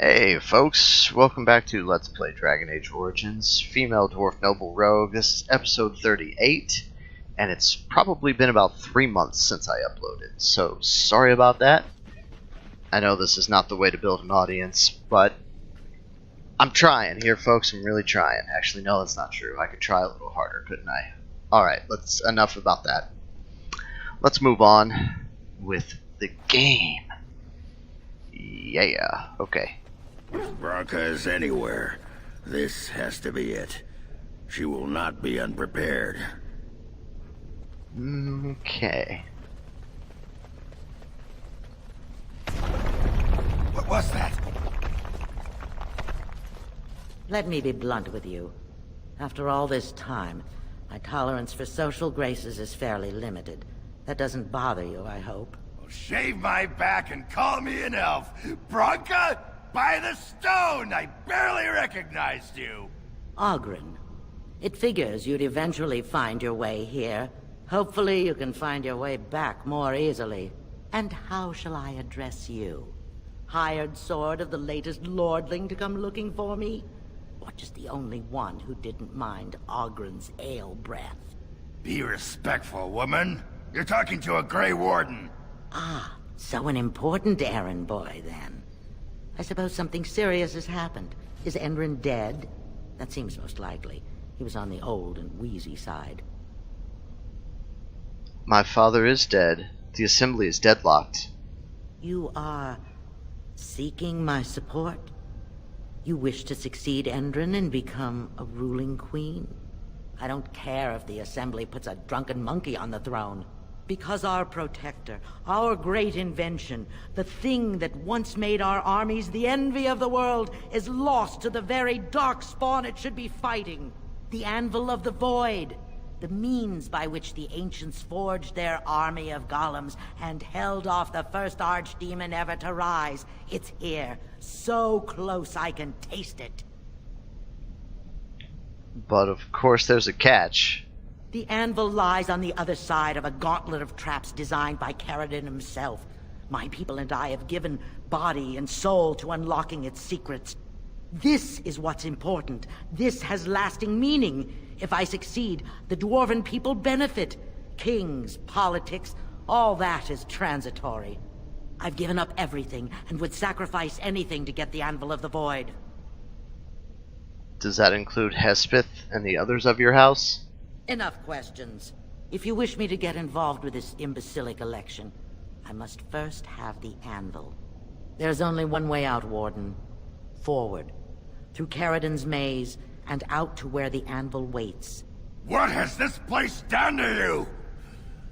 Hey folks, welcome back to Let's Play Dragon Age Origins, Female Dwarf Noble Rogue. This is episode 38, and it's probably been about 3 months since I uploaded, so sorry about that. I know this is not the way to build an audience, but I'm trying here, folks. I'm really trying. Actually, no, that's not true. I could try a little harder, couldn't I? Alright, enough about that. Let's move on with the game. Yeah, okay. If Bronca is anywhere, this has to be it. She will not be unprepared. Okay. What was that? Let me be blunt with you. After all this time, my tolerance for social graces is fairly limited. That doesn't bother you, I hope. Well, shave my back and call me an elf. Bronca? By the stone! I barely recognized you! Oghren. It figures you'd eventually find your way here. Hopefully you can find your way back more easily. And how shall I address you? Hired sword of the latest lordling to come looking for me? Or just the only one who didn't mind Oghren's ale breath? Be respectful, woman. You're talking to a Grey Warden. Ah, so an important errand boy, then. I suppose something serious has happened. Is Endrin dead? That seems most likely. He was on the old and wheezy side. My father is dead. The assembly is deadlocked. You are seeking my support? You wish to succeed Endrin and become a ruling queen? I don't care if the assembly puts a drunken monkey on the throne. Because our protector, our great invention, the thing that once made our armies the envy of the world, is lost to the very Darkspawn it should be fighting. The Anvil of the Void, the means by which the ancients forged their army of golems and held off the first archdemon ever to rise. It's here, so close I can taste it. But of course there's a catch. The Anvil lies on the other side of a gauntlet of traps designed by Caridin himself. My people and I have given body and soul to unlocking its secrets. This is what's important. This has lasting meaning. If I succeed, the Dwarven people benefit. Kings, politics, all that is transitory. I've given up everything and would sacrifice anything to get the Anvil of the Void. Does that include Hespith and the others of your house? Enough questions. If you wish me to get involved with this imbecilic election, I must first have the Anvil. There's only one way out, Warden. Forward. Through Caridin's maze, and out to where the Anvil waits. What has this place done to you?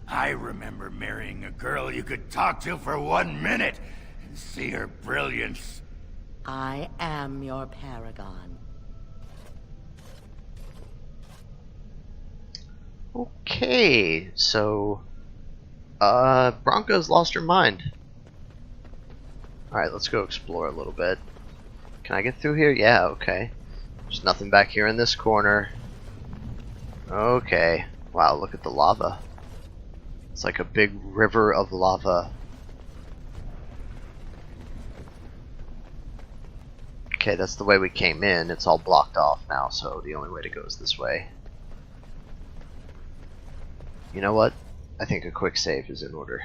I remember marrying a girl you could talk to for 1 minute and see her brilliance. I am your paragon. Okay, so Bronca's lost her mind. Alright, let's go explore a little bit. Can I get through here? Yeah, okay. There's nothing back here in this corner. Okay. Wow, look at the lava. It's like a big river of lava. Okay, that's the way we came in. It's all blocked off now, so the only way to go is this way. You know what? I think a quick save is in order.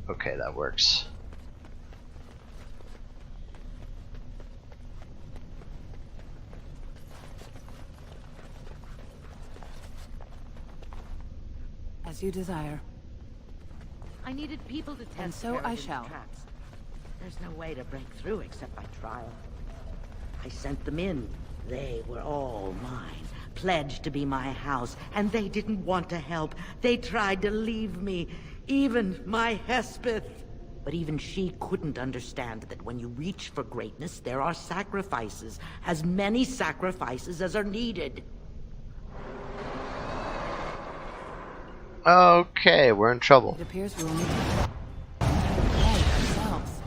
Okay, that works. As you desire. I needed people to test And so I Caridin's shall. traps. There's no way to break through except by trial. I sent them in. They were all mine. Pledged to be my house, and they didn't want to help. They tried to leave me, even my Hespith. But even she couldn't understand that when you reach for greatness, there are sacrifices. As many sacrifices as are needed. Okay, we're in trouble. It appears we will need to ourselves.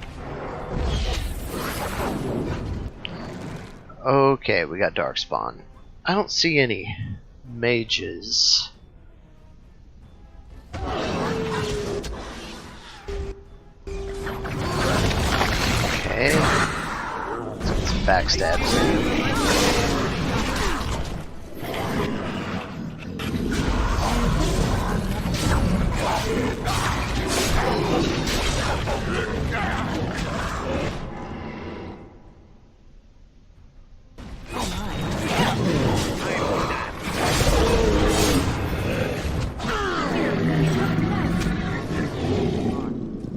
Okay, we got Darkspawn. I don't see any mages. Okay. Let's get some backstabs in.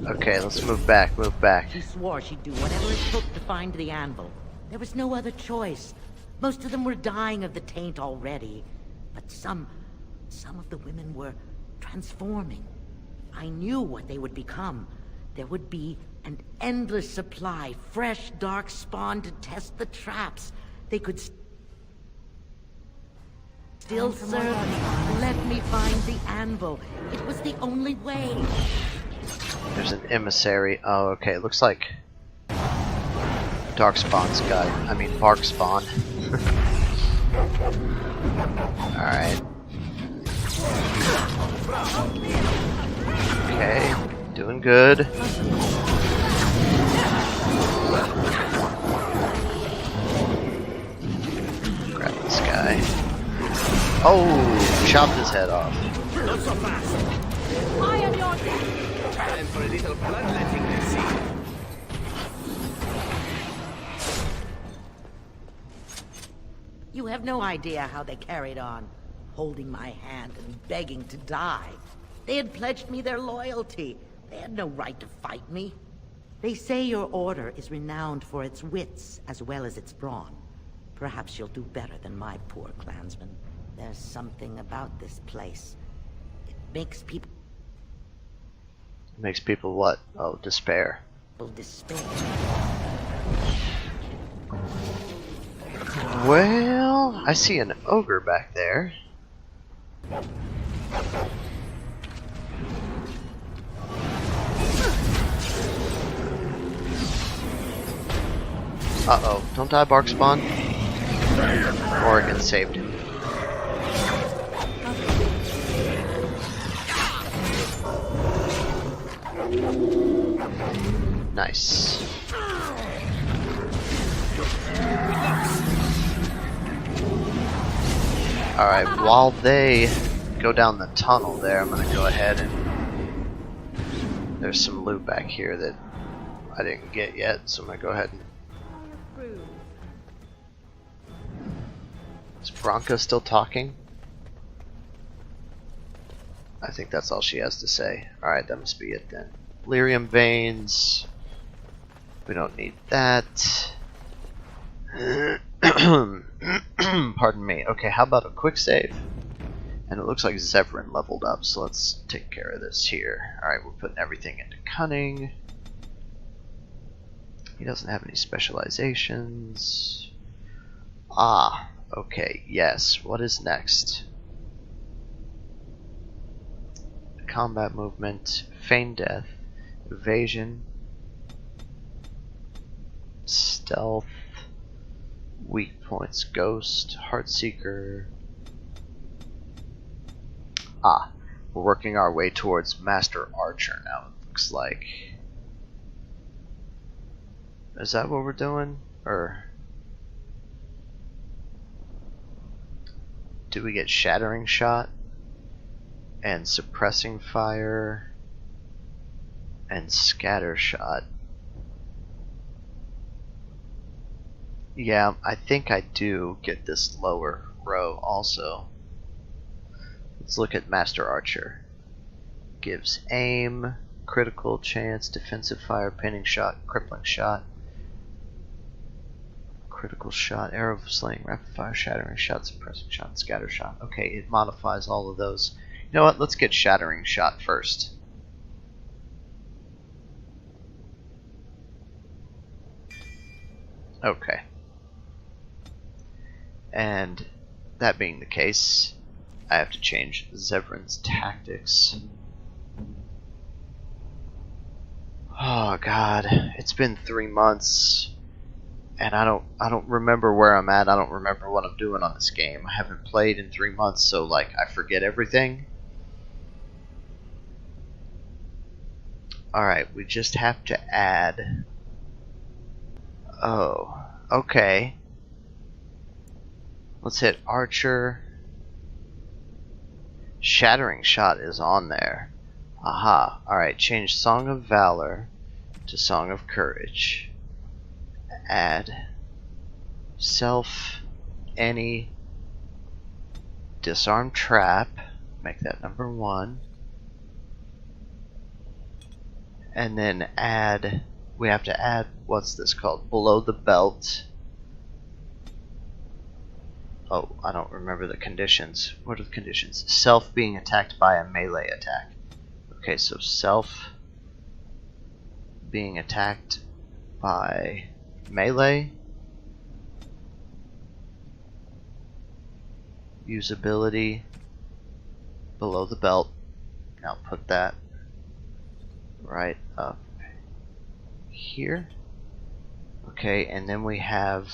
Okay, let's move back, move back. She swore she'd do whatever it took to find the Anvil. There was no other choice. Most of them were dying of the taint already. But some of the women were transforming. I knew what they would become. There would be an endless supply, fresh Darkspawn to test the traps. They could still serve me. Let me find the Anvil. It was the only way. There's an emissary. Oh, okay. Looks like Darkspawn's guy. I mean, Barkspawn. Alright. Okay. Doing good. Grab this guy. Oh! Chopped his head off. Not so fast. I am your death. Time for a little bloodletting, let's see. You have no idea how they carried on, holding my hand and begging to die. They had pledged me their loyalty. They had no right to fight me. They say your order is renowned for its wits as well as its brawn. Perhaps you'll do better than my poor clansmen. There's something about this place. It makes people Makes people what? Oh, despair. despair. Well, I see an ogre back there. Uh-oh, don't die, Barkspawn. Oregon saved him. Nice. Alright, while they go down the tunnel there, I'm gonna go ahead and... There's some loot back here that I didn't get yet, so I'm gonna go ahead and... Is Bronca still talking? I think that's all she has to say. Alright, that must be it then. Lyrium veins. We don't need that. Pardon me. Okay, how about a quick save? And it looks like Zevran leveled up, so let's take care of this here. Alright, we're putting everything into cunning. He doesn't have any specializations. Ah, okay, yes. What is next? Combat movement, feign death, evasion, stealth, weak points, ghost, heartseeker. Ah, we're working our way towards master archer now, it looks like. Is that what we're doing? Or do we get shattering shot and suppressing fire and scatter shot? Yeah, I think I do get this lower row also. Let's look at Master Archer. Gives aim, critical chance, defensive fire, pinning shot, crippling shot, critical shot, arrow of slaying, rapid fire, shattering shot, suppressing shot, scatter shot. Okay, it modifies all of those. You know what? Let's get shattering shot first. Okay. And that being the case, I have to change Zevran's tactics. Oh god, it's been 3 months and I don't remember where I'm at. I don't remember what I'm doing on this game. I haven't played in 3 months, so like I forget everything. Alright, we just have to add Oh, okay. Let's hit Archer. Shattering Shot is on there. Aha. Alright, change Song of Valor to Song of Courage. Add self, any, disarm trap. Make that number 1. And then add, we have to add, what's this called? Below the belt. Oh, I don't remember the conditions. What are the conditions? Self being attacked by a melee attack. Okay, so self being attacked by melee. Usability below the belt. Now put that right up here. Okay, and then we have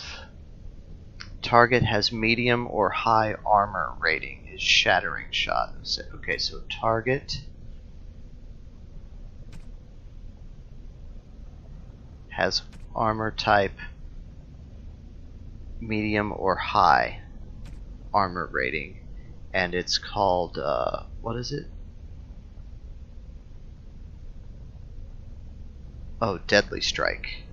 target has medium or high armor rating is shattering shot. Okay, so target has armor type medium or high armor rating, and it's called what is it? Oh, Deadly Strike.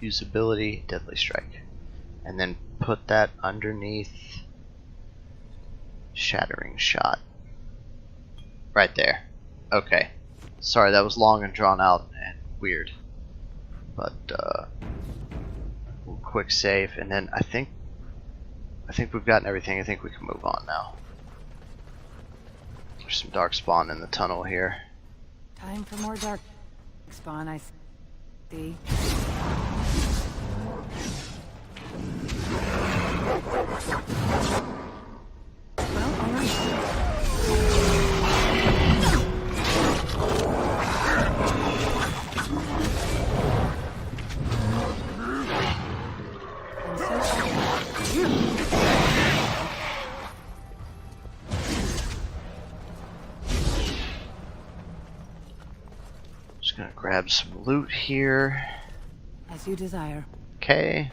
Usability, Deadly Strike. And then put that underneath Shattering Shot. Right there. Okay. Sorry, that was long and drawn out and weird. But we'll quick save, and then I think we've gotten everything. I think we can move on now. There's some Darkspawn in the tunnel here. Time for more Darkspawn, I see. Well, alright. Just gonna grab some loot here. As you desire. Okay.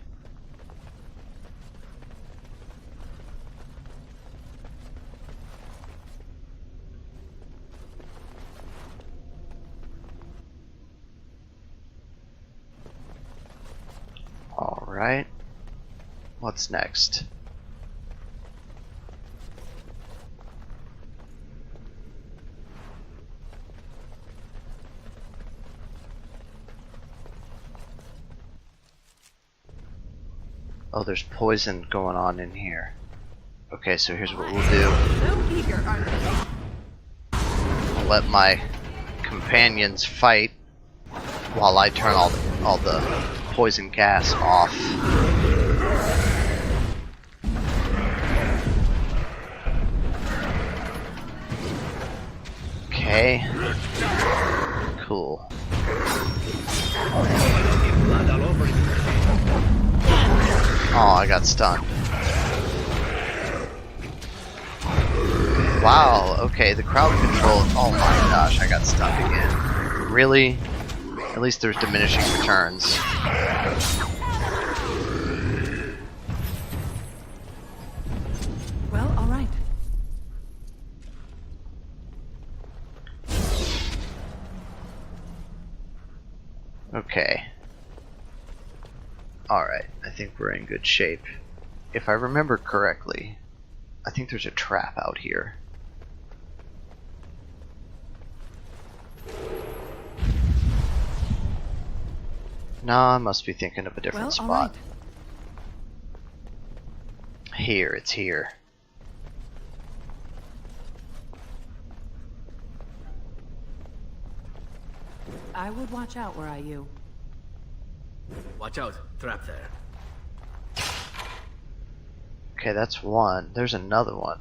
Alright. What's next? Oh, there's poison going on in here. Okay, so here's what we'll do. I'll let my companions fight while I turn all the poison gas off. Okay. Cool. Oh, I got stunned. Wow, okay, the crowd control. Oh my gosh, I got stunned again. Really? At least there's diminishing returns. Well, alright. Okay. Alright, I think we're in good shape. If I remember correctly, I think there's a trap out here. Nah, I must be thinking of a different spot. Alright. Here, it's here. I would watch out were I you. Watch out, trap there. Okay, that's one. There's another one.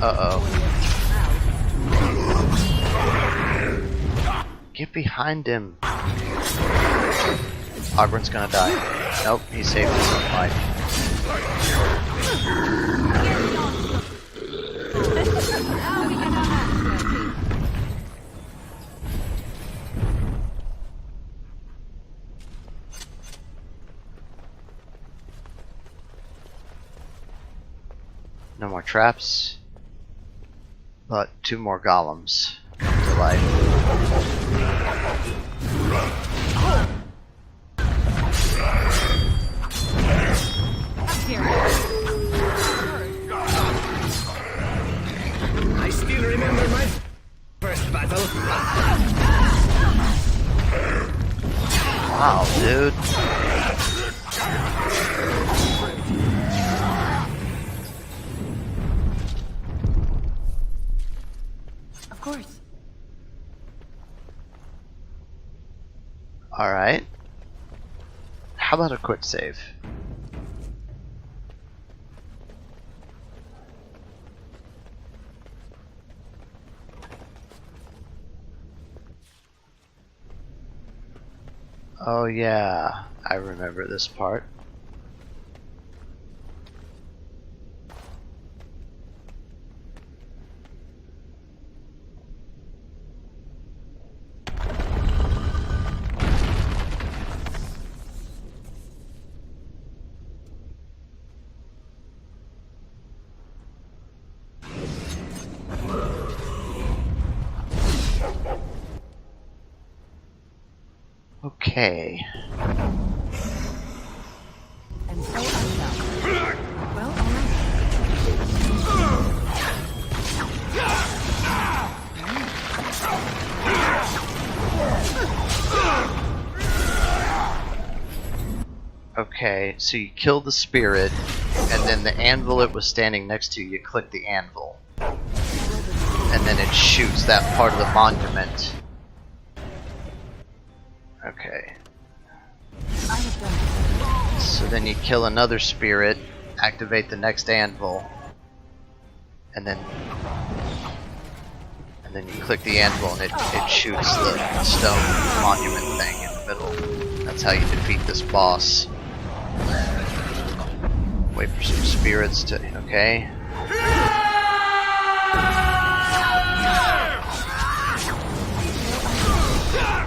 Uh-oh. Get behind him. Ogren's gonna die. Nope, he saved his own life. Now we can have access. No more traps, but 2 more golems to life. I still remember my first battle. Wow, dude. Of course. Alright. How about a quick save? Oh yeah, I remember this part. Okay. And so I shall. Well, alright. Okay, so you kill the spirit, and then the anvil it was standing next to, you click the anvil. And then it shoots that part of the monument. Okay. I have done it. So then you kill another spirit, activate the next anvil, and then you click the anvil and it shoots the stone monument thing in the middle. That's how you defeat this boss. Wait for some spirits to... okay.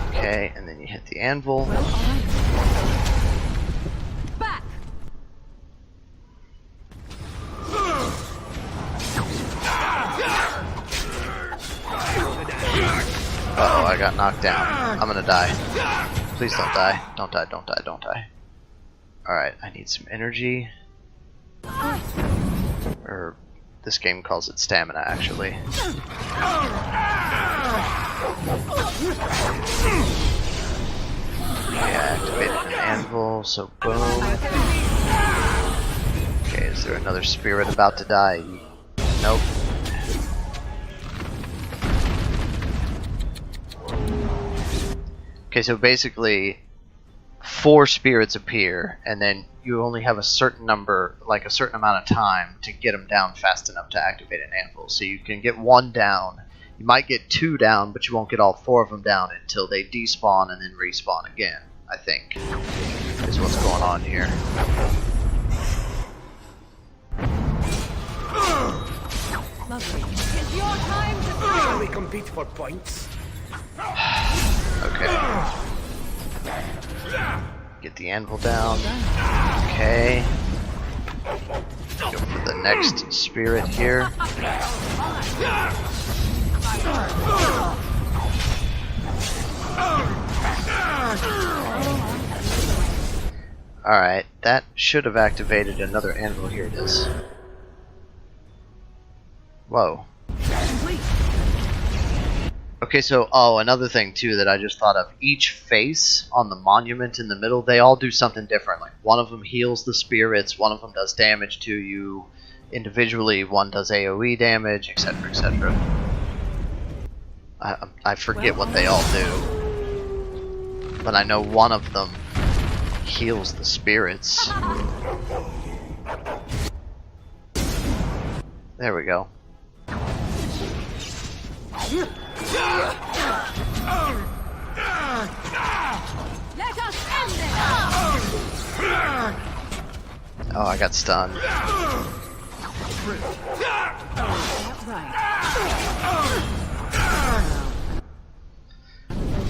Okay, and then you hit the anvil. Well, alright. Back! Uh-oh, I got knocked down. I'm gonna die. Please don't die. Don't die, don't die, don't die. Alright, I need some energy. Or, this game calls it stamina, actually. Yeah, activated an anvil, so boom. Okay, is there another spirit about to die? Nope. Okay, so basically 4 spirits appear, and then you only have a certain number, like a certain amount of time to get them down fast enough to activate an anvil. So you can get 1 down, you might get 2 down, but you won't get all 4 of them down until they despawn and then respawn again, I think, is what's going on here. Lovely. It's your time to Shall we compete for points? Okay. Get the anvil down. Okay. Go for the next spirit here. Alright, that should have activated another anvil. Here it is. Whoa. Okay, so, another thing too that I just thought of. Each face on the monument in the middle, they all do something different. Like, one of them heals the spirits, one of them does damage to you individually, one does AoE damage, etc., etc. I forget what they all do. But I know one of them heals the spirits. There we go. Let us end this! Oh, I got stunned. Right.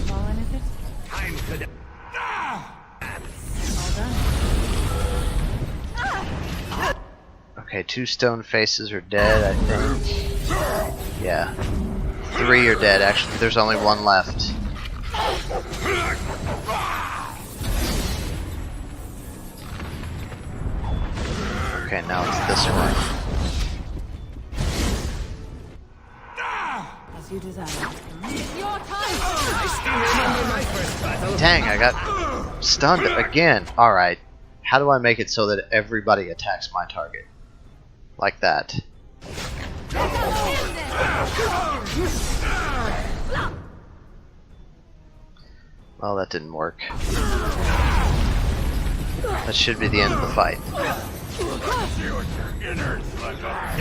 Fallen, is it? Time to die. All done. Okay, 2 stone faces are dead, I think. Yeah. 3 are dead. Actually, there's only 1 left. Okay, now it's this one. As you desire. Your time. I still remember my first battle. Dang, I got stunned again. Alright. How do I make it so that everybody attacks my target? Like that. Well, that didn't work. That should be the end of the fight. See what your innards look like.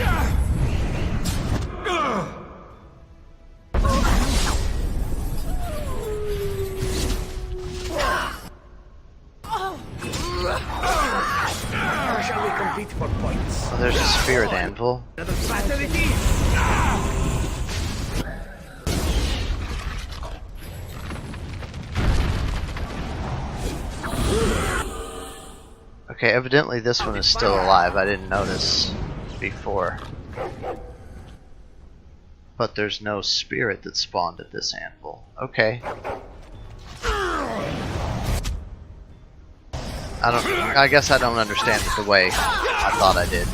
Or shall we compete for points? Oh, there's a spirit anvil. Another battle it is. Okay, evidently this one is still alive. I didn't notice before. But there's no spirit that spawned at this anvil. Okay. I guess I don't understand it the way I thought I did.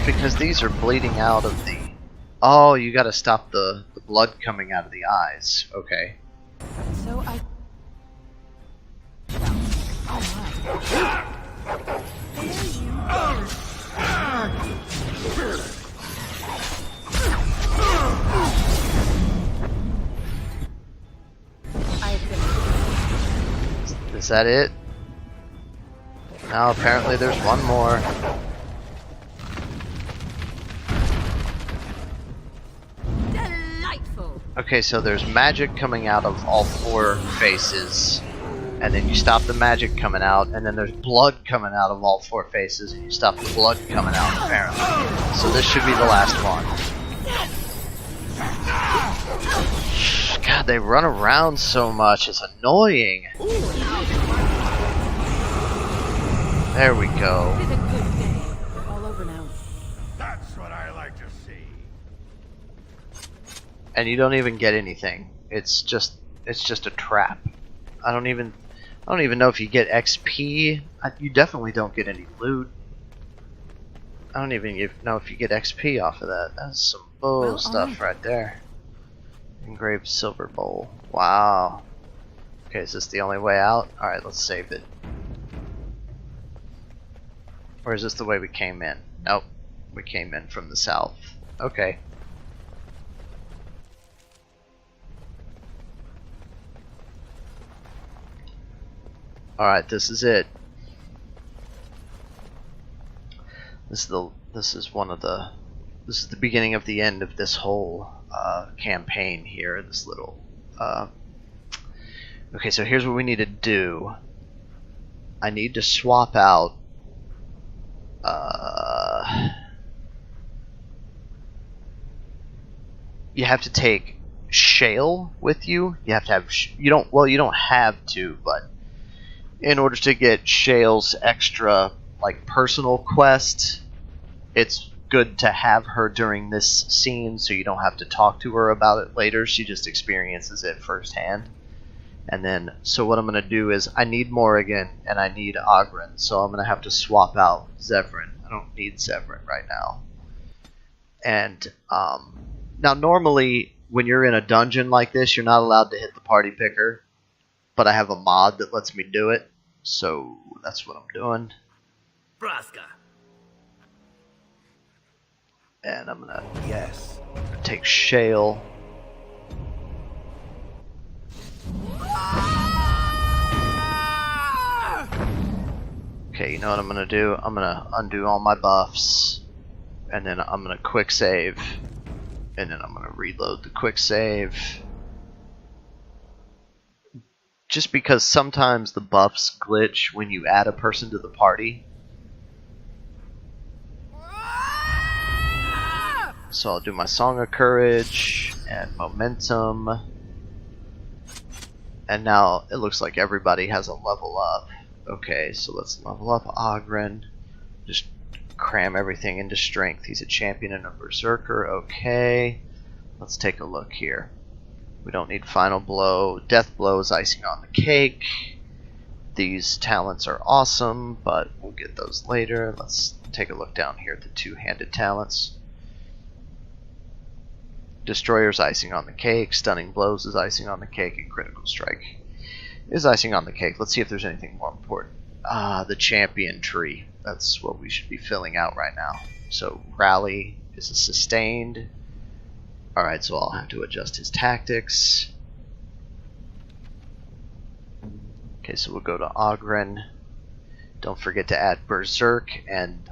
Because these are bleeding out of the... Oh, you gotta stop the blood coming out of the eyes. Okay. So I. Oh Is that it? Now apparently there's one more. Delightful. Okay, so there's magic coming out of all 4 faces, and then you stop the magic coming out, and then there's blood coming out of all 4 faces, and you stop the blood coming out, apparently. So this should be the last one. God, they run around so much, it's annoying. There we go. It's a good day. We're all over now. That's what I like to see. And you don't even get anything. It's just a trap. I don't even know if you get XP. You definitely don't get any loot. I don't even know if you get XP off of that. That's some bull stuff right there. Engraved silver bowl. Wow. Okay, is this the only way out? Alright, let's save it. Or is this the way we came in? Nope. We came in from the south. Okay. Alright, this is it. This is the beginning of the end of this whole campaign here. This little okay, so here's what we need to do. I need to swap out you have to take Shale with you. You have to have you don't have to, but in order to get Shale's extra like personal quest, it's good to have her during this scene so you don't have to talk to her about it later. She just experiences it firsthand. And then, so what I'm going to do is, I need Morrigan and I need Ogren, so I'm going to have to swap out Zevran. I don't need Zevran right now. And, now normally, when you're in a dungeon like this, you're not allowed to hit the party picker, but I have a mod that lets me do it, so that's what I'm doing. Braska. And I'm going to take Shale. Okay, you know what I'm gonna do? I'm gonna undo all my buffs, and then I'm gonna quick save, and then I'm gonna reload the quick save. just because sometimes the buffs glitch when you add a person to the party. So I'll do my Song of Courage and Momentum. And now it looks like everybody has a level up. Okay, so let's level up Ogren. Just cram everything into strength. He's a champion and a berserker. Okay, let's take a look here. We don't need Final Blow. Death Blow is icing on the cake. These talents are awesome, but we'll get those later. Let's take a look down here at the two-handed talents. Destroyer's icing on the cake, Stunning Blows is icing on the cake, and Critical Strike is icing on the cake. Let's see if there's anything more important. The Champion Tree. That's what we should be filling out right now. So Rally is a sustained. Alright, so I'll have to adjust his tactics. Okay, so we'll go to Ogren. Don't forget to add Berserk and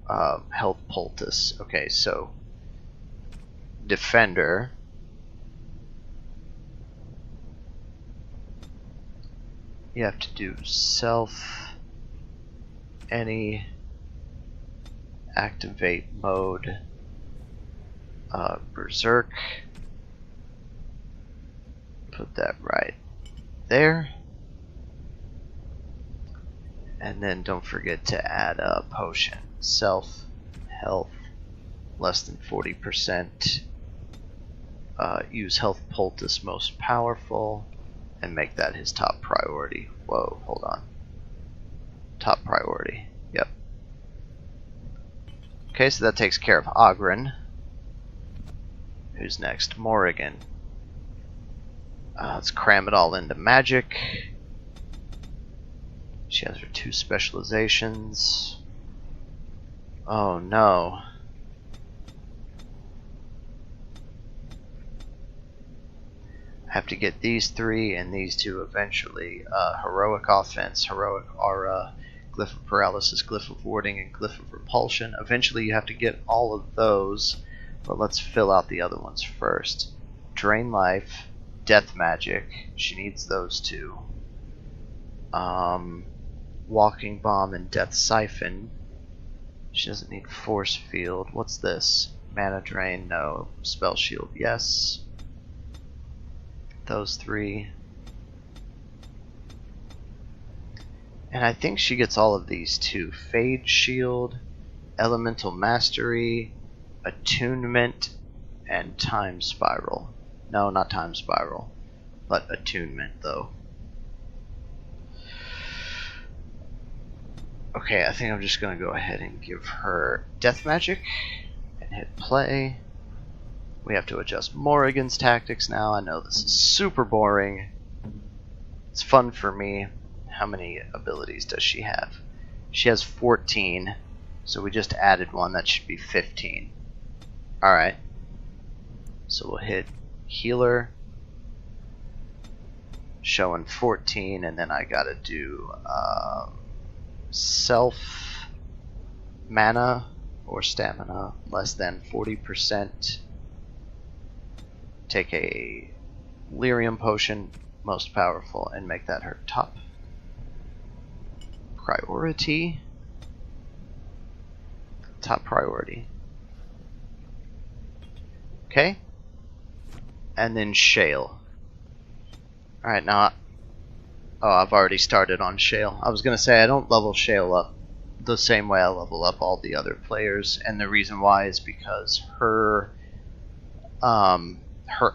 Health Poultice. Okay, so Defender. You have to do self, any, activate mode, Berserk. Put that right there. And then don't forget to add a potion. Self, health, less than 40%. Use Health Poultice most powerful, and make that his top priority. Whoa, hold on. Top priority. Yep. Okay, so that takes care of Ogren. Who's next? Morrigan. Let's cram it all into magic. She has her 2 specializations. Oh no. I have to get these 3 and these 2 eventually. Heroic Offense, Heroic Aura, Glyph of Paralysis, Glyph of Warding, and Glyph of Repulsion. Eventually you have to get all of those, but let's fill out the other ones first. Drain Life, Death Magic, she needs those 2. Walking Bomb and Death Siphon. She doesn't need Force Field. What's this? Mana Drain, no. Spell Shield, yes. Those 3. And I think she gets all of these too. Fade Shield, Elemental Mastery, Attunement, and Time Spiral. No, not Time Spiral, but Attunement though. Okay, I think I'm just going to go ahead and give her Death Magic and hit play. We have to adjust Morrigan's tactics now. I know this is super boring. It's fun for me. How many abilities does she have? She has 14, so we just added one. That should be 15. Alright. So we'll hit Healer, showing 14, and then I gotta do self mana or stamina less than 40%. Take a Lyrium Potion, most powerful, and make that her top priority. Top priority. Okay. And then Shale. Alright, now... Oh, I've already started on Shale. I was going to say I don't level Shale up the same way I level up all the other players, and the reason why is because her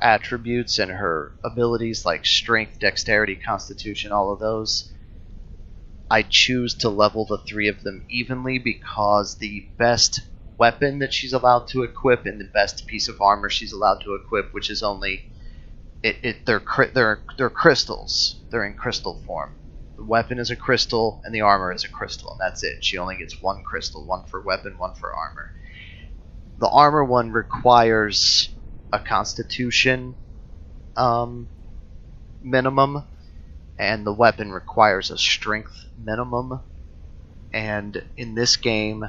attributes and her abilities like strength, dexterity, constitution, all of those, I choose to level the 3 of them evenly because the best weapon that she's allowed to equip and the best piece of armor she's allowed to equip, which is only they're crystals. They're in crystal form. The weapon is a crystal and the armor is a crystal, and that's it. She only gets 1 crystal, 1 for weapon, 1 for armor. The armor one requires a constitution minimum, and the weapon requires a strength minimum. And in this game,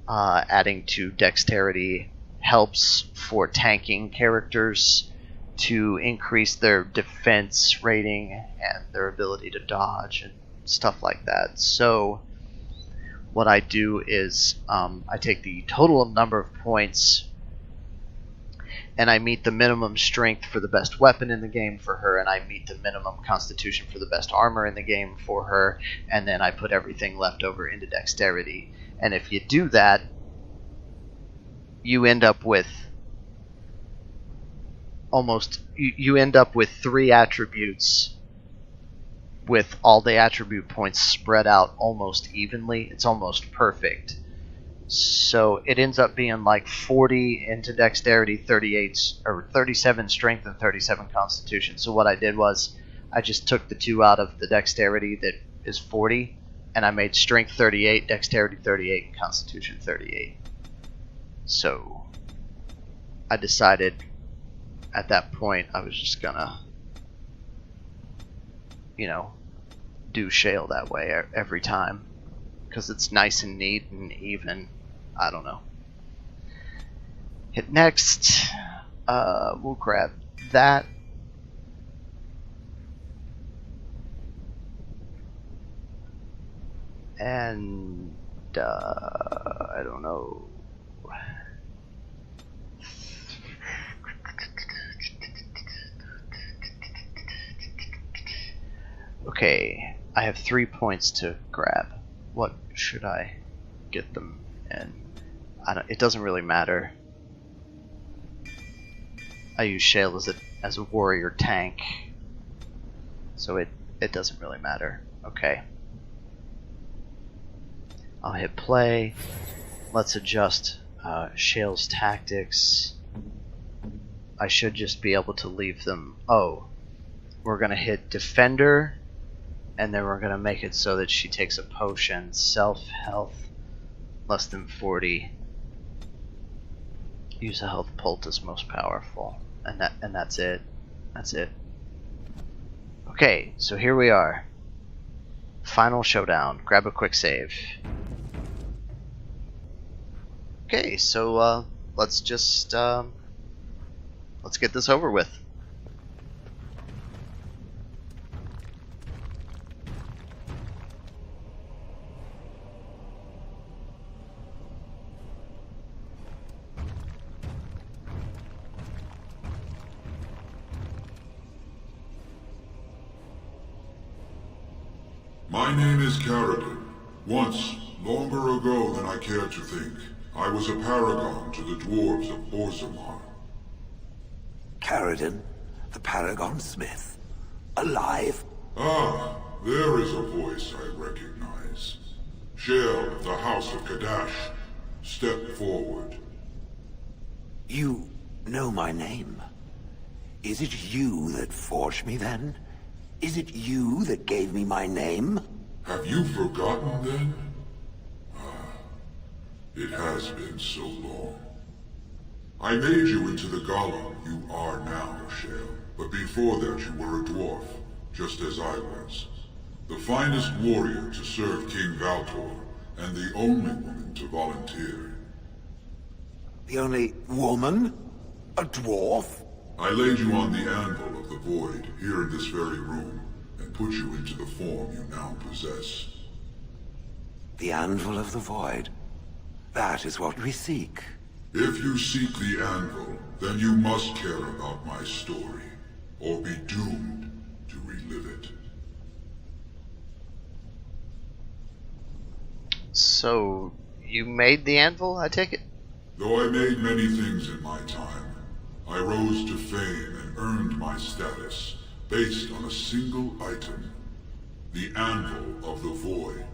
adding to dexterity helps for tanking characters to increase their defense rating and their ability to dodge and stuff like that. So what I do is I take the total number of points and I meet the minimum strength for the best weapon in the game for her, and I meet the minimum constitution for the best armor in the game for her, and then I put everything left over into dexterity. And if you do that, you end up with you end up with 3 attributes with all the attribute points spread out almost evenly. It's almost perfect. So it ends up being like 40 into dexterity, 37 strength, and 37 constitution. So what I did was I just took the 2 out of the dexterity that is 40, and I made strength 38, dexterity 38, and constitution 38. So I decided at that point I was just gonna, do Shale that way every time, because it's nice and neat and even. I don't know. Hit next. We'll grab that. And I don't know. Okay, I have 3 points to grab. What should I get them in? It doesn't really matter. I use Shale as a warrior tank, so it doesn't really matter. Okay. I'll hit play. Let's adjust Shale's tactics. I should just be able to leave them. Oh, we're gonna hit defender, and then we're gonna make it so that she takes a potion. Self health less than 40. Use a health poultice most powerful, and that's it. That's it. Okay, so here we are. Final showdown. Grab a quick save. Okay, so let's just let's get this over with. My name is Carradine. Once, longer ago than I care to think, I was a paragon to the dwarves of Orzammar. Carradine, the Paragon Smith. Alive? Ah, there is a voice I recognize. Shale of the House of Kadash. Step forward. You know my name. Is it you that forged me then? Is it you that gave me my name? Have you forgotten then? It has been so long. I made you into the golem you are now, Shale. But before that you were a dwarf, just as I was. The finest warrior to serve King Valtor, and the only woman to volunteer. The only woman? A dwarf? I laid you on the anvil of the void, here in this very room, and put you into the form you now possess. The anvil of the void. That is what we seek. If you seek the anvil, then you must care about my story, or be doomed to relive it. So, you made the anvil, I take it? Though I made many things in my time, I rose to fame and earned my status based on a single item, the Anvil of the Void.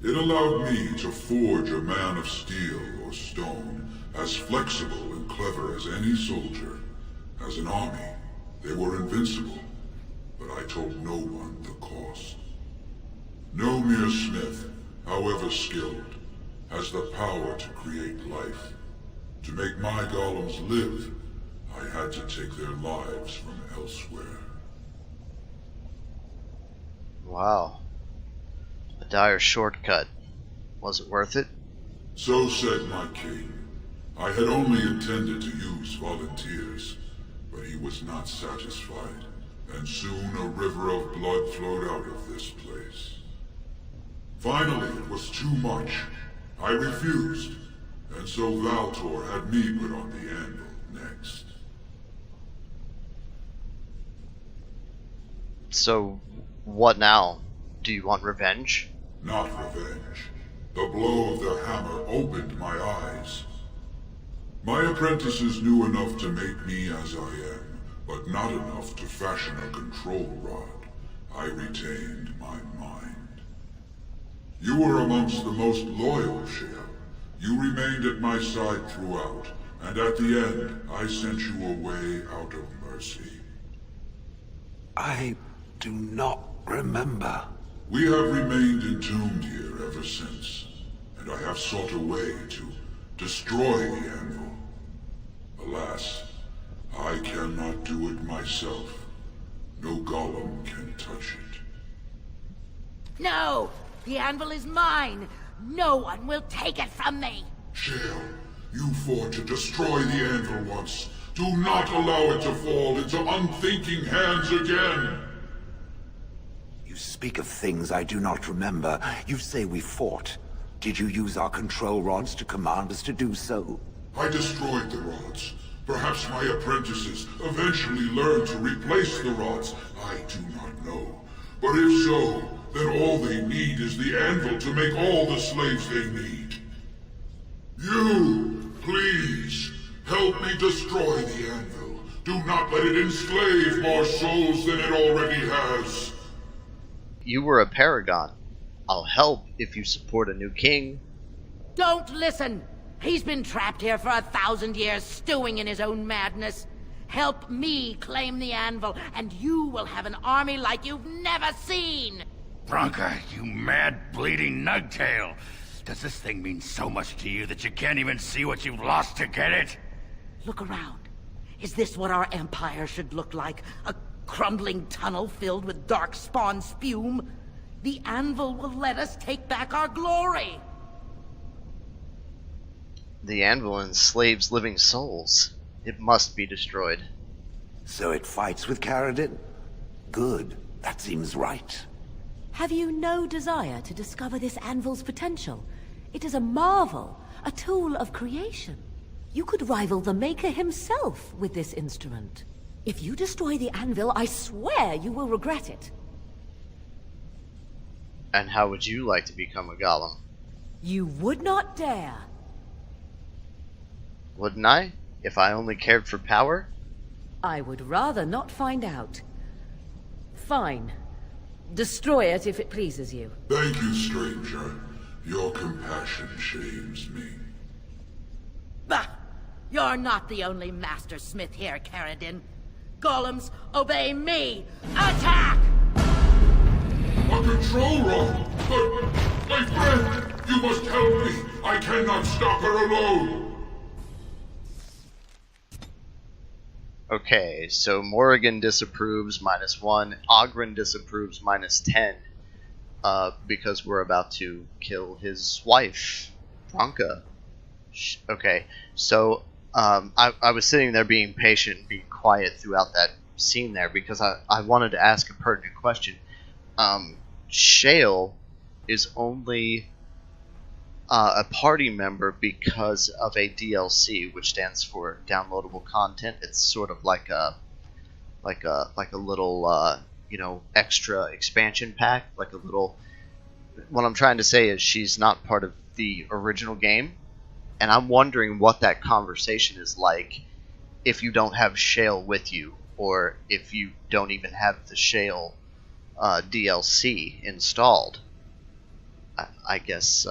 It allowed me to forge a man of steel or stone, as flexible and clever as any soldier. As an army, they were invincible, but I told no one the cost. No mere smith, however skilled, has the power to create life. To make my golems live, I had to take their lives from elsewhere. Wow. A dire shortcut. Was it worth it? So said my king. I had only intended to use volunteers, but he was not satisfied, and soon a river of blood flowed out of this place. Finally, it was too much. I refused, and so Valtor had me put on the anvil next. So, what now? Do you want revenge? Not revenge. The blow of the hammer opened my eyes. My apprentices knew enough to make me as I am, but not enough to fashion a control rod. I retained my mind. You were amongst the most loyal, Shale. You remained at my side throughout, and at the end, I sent you away out of mercy. I do not remember. We have remained entombed here ever since, and I have sought a way to destroy the anvil. Alas, I cannot do it myself. No golem can touch it. No! The anvil is mine! No one will take it from me! Shale, you fought to destroy the anvil once. Do not allow it to fall into unthinking hands again! You speak of things I do not remember. You say we fought. Did you use our control rods to command us to do so? I destroyed the rods. Perhaps my apprentices eventually learned to replace the rods. I do not know. But if so, then all they need is the anvil to make all the slaves they need. You, please, help me destroy the anvil. Do not let it enslave more souls than it already has. You were a paragon. I'll help if you support a new king. Don't listen! He's been trapped here for 1,000 years, stewing in his own madness. Help me claim the anvil, and you will have an army like you've never seen! Bronca, you mad, bleeding nugtail! Does this thing mean so much to you that you can't even see what you've lost to get it? Look around. Is this what our empire should look like? A crumbling tunnel filled with Darkspawn spume? The anvil will let us take back our glory! The anvil enslaves living souls. It must be destroyed. So it fights with Caradin? Good. That seems right. Have you no desire to discover this anvil's potential? It is a marvel, a tool of creation. You could rival the Maker himself with this instrument. If you destroy the anvil, I swear you will regret it. And how would you like to become a golem? You would not dare. Wouldn't I? If I only cared for power? I would rather not find out. Fine. Destroy it if it pleases you. Thank you, stranger. Your compassion shames me. Bah! You're not the only master smith here, Caradin. Golems, obey me! Attack! A control rod! But, my friend, you must help me! I cannot stop her alone! Okay, so Morrigan disapproves -1, Ogren disapproves -10, because we're about to kill his wife, Bronca. Okay, so I was sitting there being patient, being quiet throughout that scene there, because I wanted to ask a pertinent question. Shale is only a party member because of a DLC, which stands for downloadable content. It's sort of like a little extra expansion pack, like a little. What I'm trying to say is she's not part of the original game, and I'm wondering what that conversation is like if you don't have Shale with you, or if you don't even have the Shale DLC installed. I guess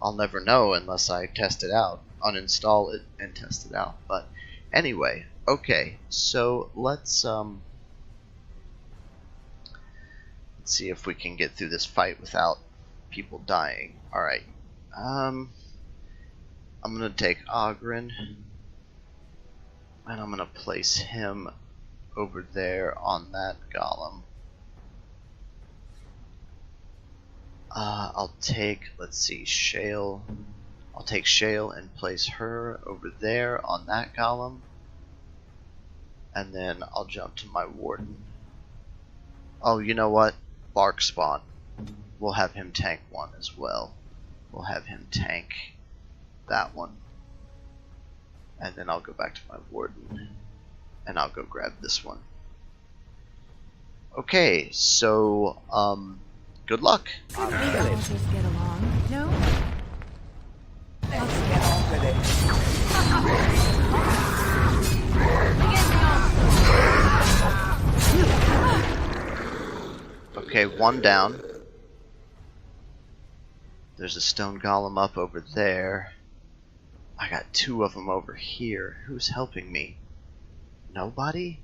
I'll never know unless I test it out, uninstall it and test it out. But anyway, okay, so let's see if we can get through this fight without people dying. All right, I'm gonna take Ogren, and I'm gonna place him over there on that golem. I'll take, let's see, Shale. I'll take Shale and place her over there on that golem. And then I'll jump to my warden. Oh, you know what? Darkspawn. We'll have him tank one as well. We'll have him tank that one. And then I'll go back to my warden. And I'll go grab this one. Okay, so, good luck. Let's just get along. No? Let's get on with it. Okay, one down. There's a stone golem up over there. I got two of them over here. Who's helping me? Nobody?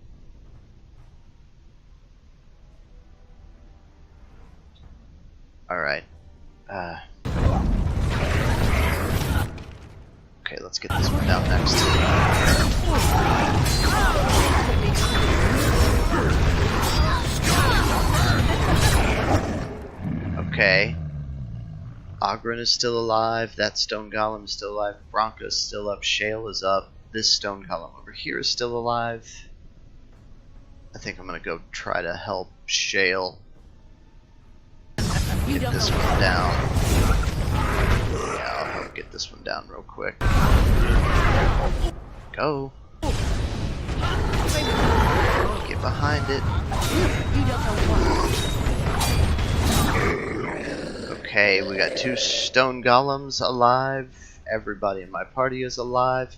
Alright. Okay, let's get this one down next. Okay. Ogren is still alive. That stone golem is still alive. Bronca is still up. Shale is up. This stone golem over here is still alive. I think I'm gonna go try to help Shale get this one down. Yeah, I'll help get this one down real quick. Go. Get behind it. Okay, we got two stone golems alive. Everybody in my party is alive.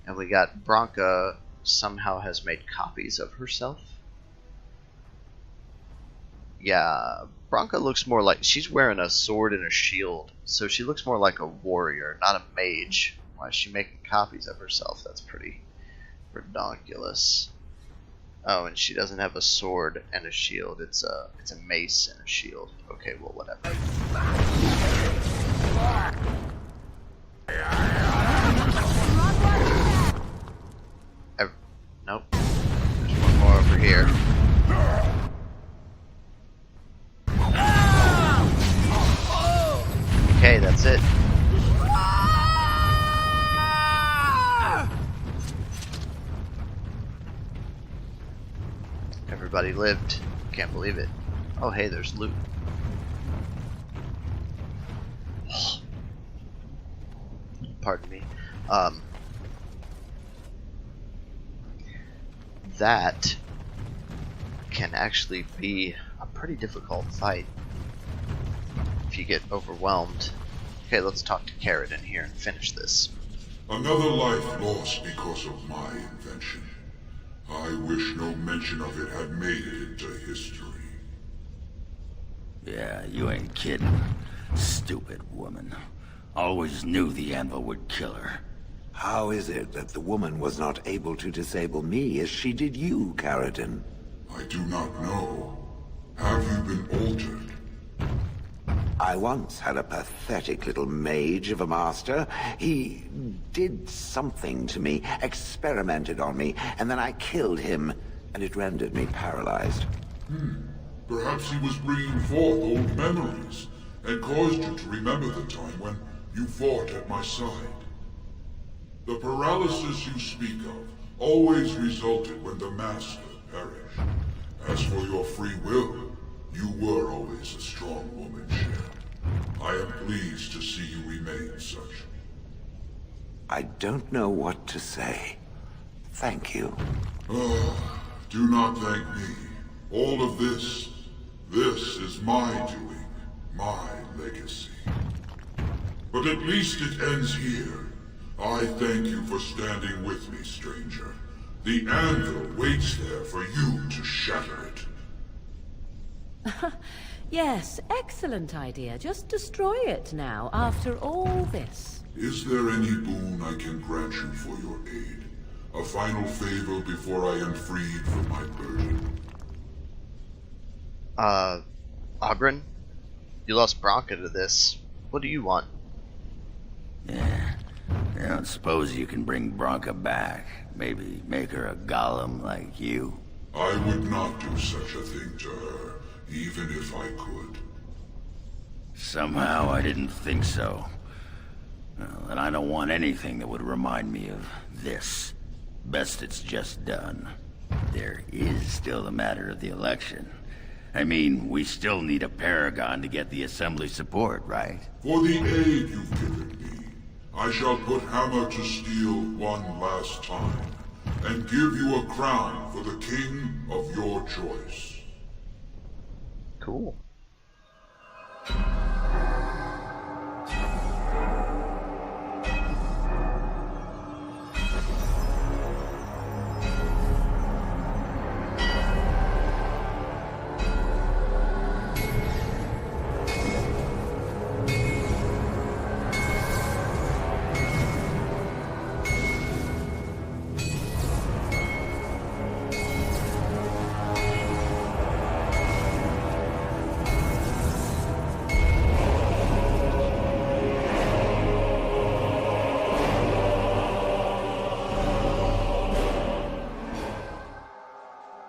And we got Bronca somehow has made copies of herself. Yeah, Bronca looks more like she's wearing a sword and a shield, so she looks more like a warrior, not a mage. Why is she making copies of herself? That's pretty redonkulous. Oh, and she doesn't have a sword and a shield. It's a mace and a shield. Okay, well, whatever. Nope. There's one more over here. Okay, that's it. Everybody lived. Can't believe it. Oh, hey, there's loot. Pardon me. That can actually be a pretty difficult fight if you get overwhelmed. Okay, let's talk to Carrot in here and finish this. Another life lost because of my invention. I wish no mention of it had made it into history. Yeah, you ain't kidding. Stupid woman. Always knew the Anvil would kill her. How is it that the woman was not able to disable me as she did you, Carradine? I do not know. Have you been altered? I once had a pathetic little mage of a master. He did something to me, experimented on me, and then I killed him, and it rendered me paralyzed. Perhaps he was bringing forth old memories, and caused you to remember the time when you fought at my side. The paralysis you speak of always resulted when the Master perished. As for your free will, you were always a strong woman, Shale. I am pleased to see you remain such. I don't know what to say. Thank you. Oh, do not thank me. All of this is my doing, my legacy. But at least it ends here. I thank you for standing with me, stranger. The Anvil waits there for you to shatter it. Yes, excellent idea. Just destroy it now, after all this. Is there any boon I can grant you for your aid? A final favor before I am freed from my burden? Ogren? You lost Bronca to this. What do you want? Yeah. I don't suppose you can bring Bronca back. Maybe make her a golem like you. I would not do such a thing to her, even if I could. Somehow I didn't think so. Well, and I don't want anything that would remind me of this. Best it's just done. There is still the matter of the election. I mean, we still need a paragon to get the assembly support, right? For the aid you've given me, I shall put hammer to steel one last time, and give you a crown for the king of your choice. Cool.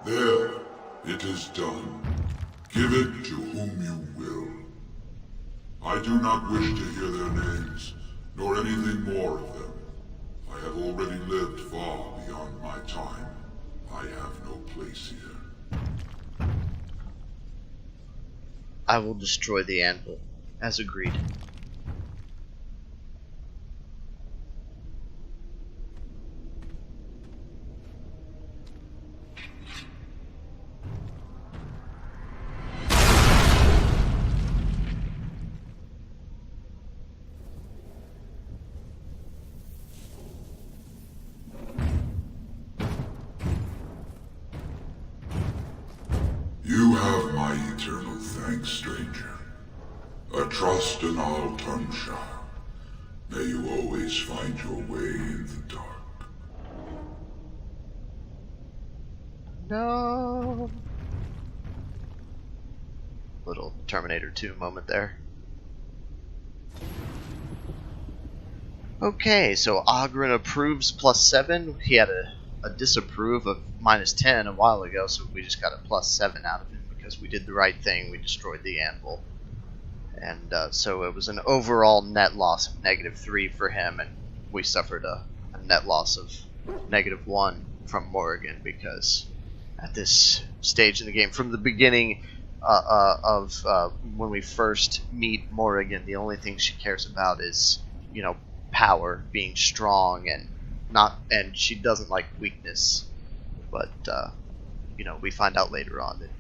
There, it is done. Give it to whom you will. I do not wish to hear their names, nor anything more of them. I have already lived far beyond my time. I have no place here. I will destroy the anvil, as agreed. You have my eternal thanks, stranger. A trust in all Tonshire. May you always find your way in the dark. No. Little Terminator 2 moment there. Okay, so Ogren approves +7. He had a disapprove of -10 a while ago, so we just got a +7 out of him because we did the right thing. We destroyed the anvil. And so it was an overall net loss of -3 for him, and we suffered a net loss of -1 from Morrigan, because at this stage in the game, from the beginning of when we first meet Morrigan, the only thing she cares about is, you know, power, being strong, and she doesn't like weakness. But you know, we find out later on that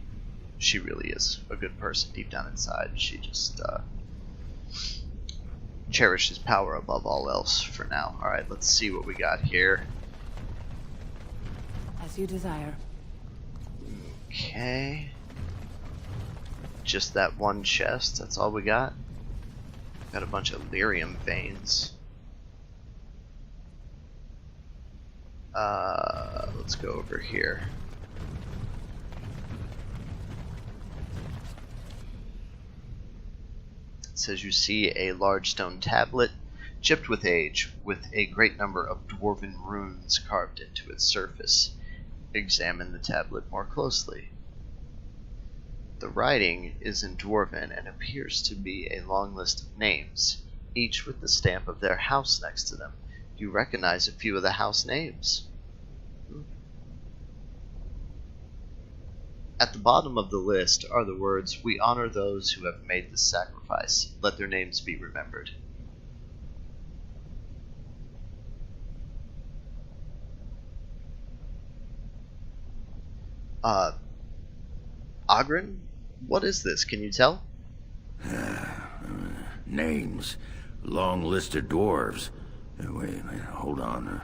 she really is a good person deep down inside. She just cherishes power above all else for now. Alright, let's see what we got here. As you desire. Okay. Just that one chest, that's all we got. Got a bunch of lyrium veins. Let's go over here. It says you see a large stone tablet, chipped with age, with a great number of dwarven runes carved into its surface. Examine the tablet more closely. The writing is in Dwarven and appears to be a long list of names, each with the stamp of their house next to them. You recognize a few of the house names. At the bottom of the list are the words, "We honor those who have made this sacrifice. Let their names be remembered." Ogren? What is this? Can you tell? Names. Long list of dwarves. Wait, hold on.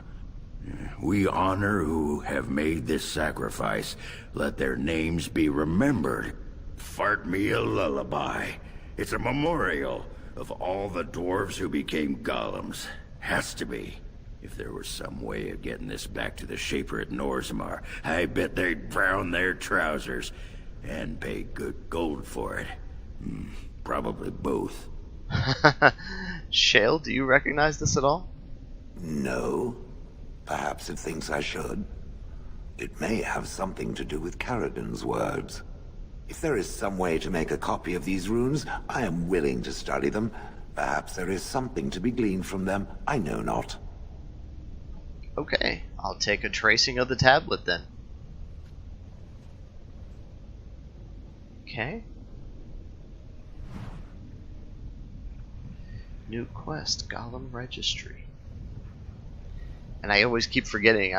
We honor who have made this sacrifice. Let their names be remembered. Fart me a lullaby. It's a memorial of all the dwarves who became golems. Has to be. If there was some way of getting this back to the Shaper at Norzmar, I bet they'd brown their trousers and pay good gold for it. Probably both. Shale, do you recognize this at all? No. Perhaps it thinks I should. It may have something to do with Carradon's words. If there is some way to make a copy of these runes, I am willing to study them. Perhaps there is something to be gleaned from them, I know not. Okay, I'll take a tracing of the tablet then. Okay. New quest, Golem Registry. And I always keep forgetting,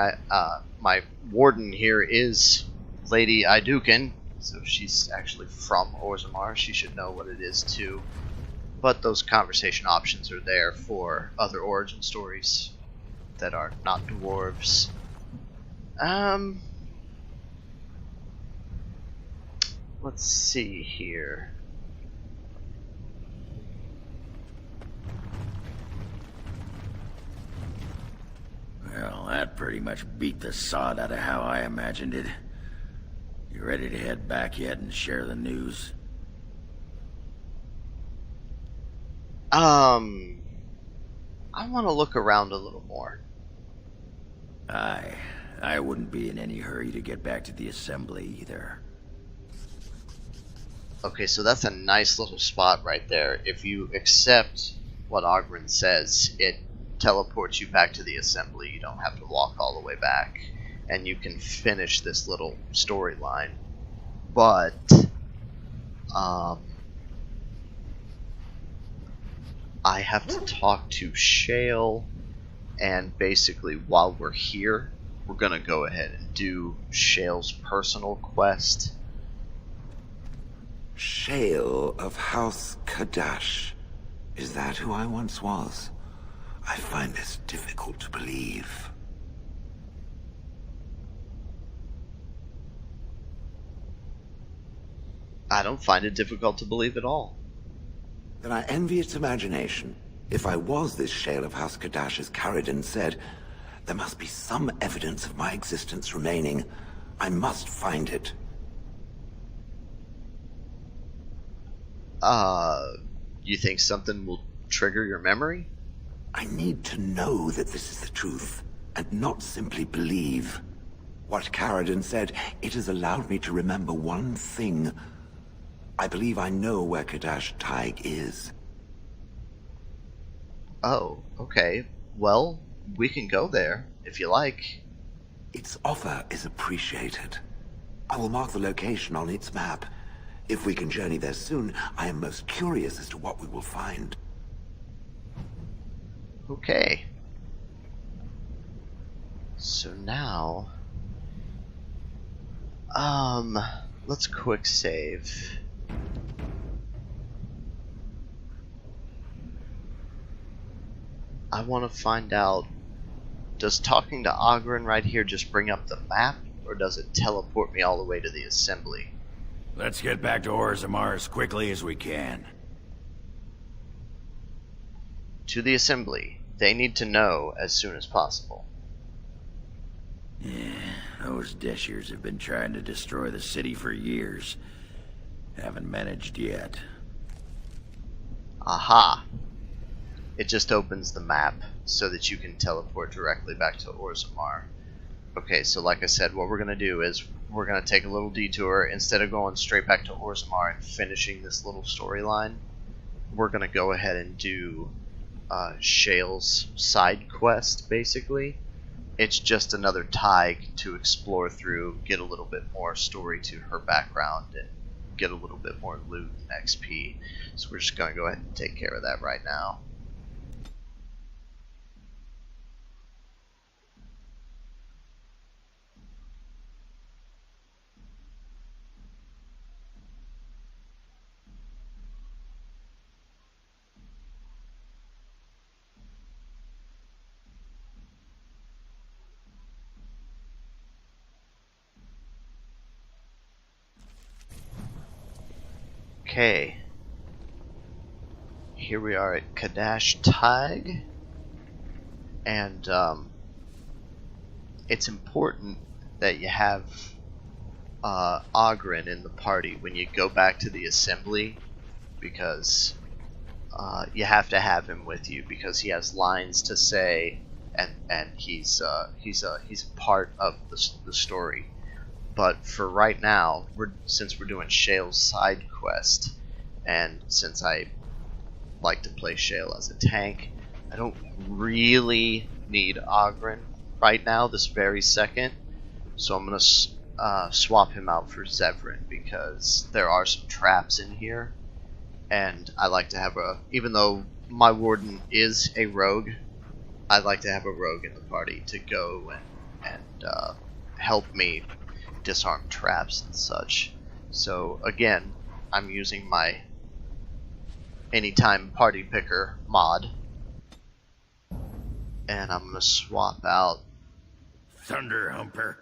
my warden here is Lady Iduken, so she's actually from Orzammar. She should know what it is too. But those conversation options are there for other origin stories that are not dwarves. Let's see here. Well, that pretty much beat the sod out of how I imagined it. You ready to head back yet and share the news? I want to look around a little more. I wouldn't be in any hurry to get back to the assembly either. Okay, so that's a nice little spot right there. If you accept what Ogren says, it teleports you back to the assembly. You don't have to walk all the way back, and you can finish this little storyline. But I have to talk to Shale, and basically while we're here, we're gonna go ahead and do Shale's personal quest. Shale of House Kadash. Is that who I once was? I find this difficult to believe. I don't find it difficult to believe at all. Then I envy its imagination. If I was this Shale of House Kadash, as Caridin said, there must be some evidence of my existence remaining. I must find it. You think something will trigger your memory? I need to know that this is the truth, and not simply believe. What Caridin said, it has allowed me to remember one thing. I believe I know where Kadash Taig is. Oh, okay. Well, we can go there, if you like. Its offer is appreciated. I will mark the location on its map. If we can journey there soon, I am most curious as to what we will find. Okay. So now... let's quick save. I want to find out, does talking to Ogren right here just bring up the map, or does it teleport me all the way to the assembly? Let's get back to Orzammar as quickly as we can. To the assembly. They need to know as soon as possible. Yeah, those Deshirs have been trying to destroy the city for years. Haven't managed yet. Aha! It just opens the map so that you can teleport directly back to Orzammar. Okay, so like I said, what we're going to do is we're going to take a little detour. Instead of going straight back to Orzammar and finishing this little storyline, we're going to go ahead and do Shale's side quest, basically. It's just another Taig to explore through, get a little bit more story to her background, and get a little bit more loot and XP. So we're just going to go ahead and take care of that right now. Okay, here we are at Kadash Taig, and it's important that you have Ogren in the party when you go back to the assembly, because you have to have him with you because he has lines to say, and he's a part of the story. But for right now, since we're doing Shale's side quest, and since I like to play Shale as a tank, I don't really need Ogren right now, this very second. So I'm going to swap him out for Zevran, because there are some traps in here, and I like to have even though my warden is a rogue, I like to have a rogue in the party to go and help me disarm traps and such. So again, I'm using my anytime party picker mod, and I'm gonna swap out Thunder Humper.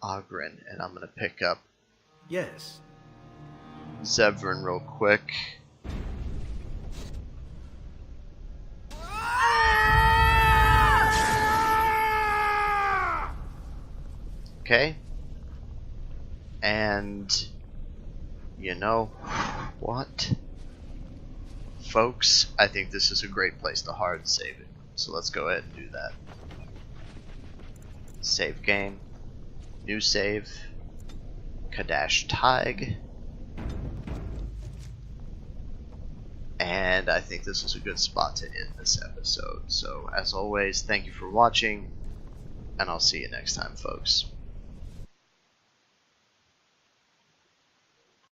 Ogren, and I'm gonna pick up Yes. Zevran real quick. Okay. And you know what, folks? I think this is a great place to hard save it. So let's go ahead and do that. Save game. New save. Kadash Tig. And I think this is a good spot to end this episode. So as always, thank you for watching, and I'll see you next time, folks.